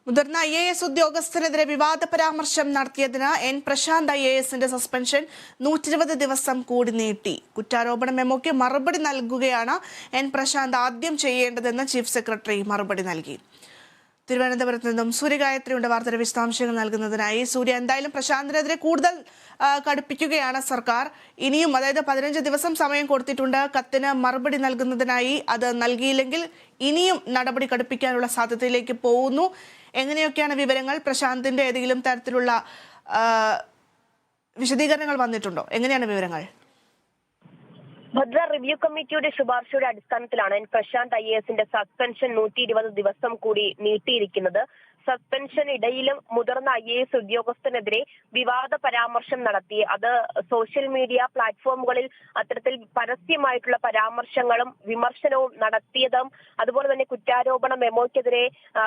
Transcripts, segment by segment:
മുതിർന്ന IAS ഉദ്യോഗസ്ഥനെതിരെ വിവാദ പരാമർശം നടത്തിയതിന് N പ്രശാന്ത് IASന്റെ സസ്പെൻഷൻ 120 ദിവസം കൂടി നീട്ടി. കുറ്റാരോപണ മെമ്മോയ്ക്ക് മറുപടി നൽകുകയാണ് N പ്രശാന്ത് ആദ്യം ചെയ്യേണ്ടതെന്ന് ചീഫ് സെക്രട്ടറി മറുപടി നൽകി. തിരുവനന്തപുരത്ത് നിന്നും സൂര്യഗായത്രിയുടെ വാർത്തയുടെ വിശദാംശങ്ങൾ നൽകുന്നതിനായി. സൂര്യ, എന്തായാലും പ്രശാന്തിനെതിരെ കൂടുതൽ കടുപ്പിക്കുകയാണ് സർക്കാർ. ഇനിയും, അതായത് 15 ദിവസം സമയം കൊടുത്തിട്ടുണ്ട് കത്തിന് മറുപടി നൽകുന്നതിനായി. അത് നൽകിയില്ലെങ്കിൽ ഇനിയും നടപടി കടുപ്പിക്കാനുള്ള സാധ്യതയിലേക്ക് പോകുന്നു. എങ്ങനെയൊക്കെയാണ് വിവരങ്ങൾ? പ്രശാന്തിന്റെ ഏതെങ്കിലും തരത്തിലുള്ള വിശദീകരണങ്ങൾ വന്നിട്ടുണ്ടോ? എങ്ങനെയാണ് വിവരങ്ങൾ? ഭദ്ര റിവ്യൂ കമ്മിറ്റിയുടെ ശുപാർശയുടെ അടിസ്ഥാനത്തിലാണ് പ്രശാന്ത് IASന്റെ സസ്പെൻഷൻ 120 ദിവസം കൂടി നീട്ടിയിരിക്കുന്നത്. സസ്പെൻഷൻ ഇടയിലും മുതിർന്ന IAS ഉദ്യോഗസ്ഥനെതിരെ വിവാദ പരാമർശം നടത്തി. അത് സോഷ്യൽ മീഡിയ പ്ലാറ്റ്ഫോമുകളിൽ അത്തരത്തിൽ പരസ്യമായിട്ടുള്ള പരാമർശങ്ങളും വിമർശനവും നടത്തിയതും അതുപോലെ തന്നെ കുറ്റാരോപണ മെമ്മോയ്ക്കെതിരെ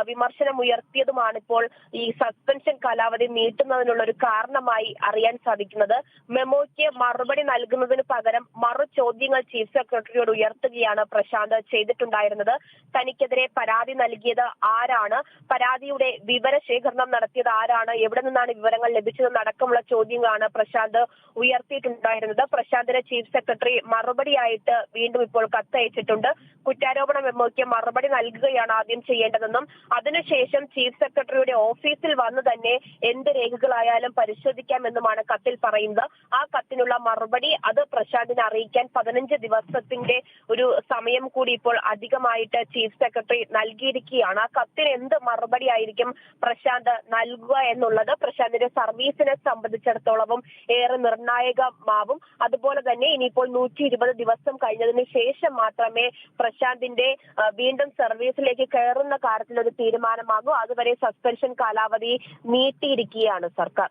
വിമർശനം ഉയർത്തിയതുമാണ് ഇപ്പോൾ ഈ സസ്പെൻഷൻ കാലാവധി നീട്ടുന്നതിനുള്ള ഒരു കാരണമായി അറിയാൻ സാധിക്കുന്നത്. മെമ്മോയ്ക്ക് മറുപടി നൽകുന്നതിന് പകരം മറു ചോദ്യങ്ങൾ ചീഫ് സെക്രട്ടറിയോട് ഉയർത്തുകയാണ് പ്രശാന്ത് ചെയ്തിട്ടുണ്ടായിരുന്നത്. തനിക്കെതിരെ പരാതി നൽകിയത് ആരാണ്, പരാതിയുടെ വിവരശേഖരണം നടത്തിയത് ആരാണ്, എവിടെ നിന്നാണ് വിവരങ്ങൾ ലഭിച്ചതെന്നടക്കമുള്ള ചോദ്യങ്ങളാണ് പ്രശാന്ത് ഉയർത്തിയിട്ടുണ്ടായിരുന്നത്. പ്രശാന്തിന് ചീഫ് സെക്രട്ടറി മറുപടിയായിട്ട് വീണ്ടും ഇപ്പോൾ കത്തയച്ചിട്ടുണ്ട്. കുറ്റാരോപണ മെമ്മോയ്ക്ക് മറുപടി നൽകുകയാണ് ആദ്യം ചെയ്യേണ്ടതെന്നും അതിനുശേഷം ചീഫ് സെക്രട്ടറിയുടെ ഓഫീസിൽ വന്ന് തന്നെ എന്ത് രേഖകളായാലും പരിശോധിക്കാമെന്നുമാണ് കത്തിൽ പറയുന്നത്. ആ കത്തിനുള്ള മറുപടി അത് പ്രശാന്തിനെ അറിയിക്കാൻ 15 ദിവസത്തിന്റെ ഒരു സമയം കൂടി ഇപ്പോൾ അധികമായിട്ട് ചീഫ് സെക്രട്ടറി നൽകിയിരിക്കുകയാണ്. ആ കത്തിന് എന്ത് മറുപടി ആയിരിക്കും പ്രശാന്ത് നൽകുക എന്നുള്ളത് പ്രശാന്തിന്റെ സർവീസിനെ സംബന്ധിച്ചിടത്തോളവും ഏറെ നിർണായകമാവും. അതുപോലെ തന്നെ ഇനിയിപ്പോൾ 120 ദിവസം കഴിഞ്ഞതിന് ശേഷം മാത്രമേ പ്രശാന്തിന്റെ വീണ്ടും സർവീസിലേക്ക് കയറുന്ന കാര്യത്തിൽ ഒരു തീരുമാനമാകൂ. അതുവരെ സസ്പെൻഷൻ കാലാവധി നീട്ടിയിരിക്കുകയാണ് സർക്കാർ.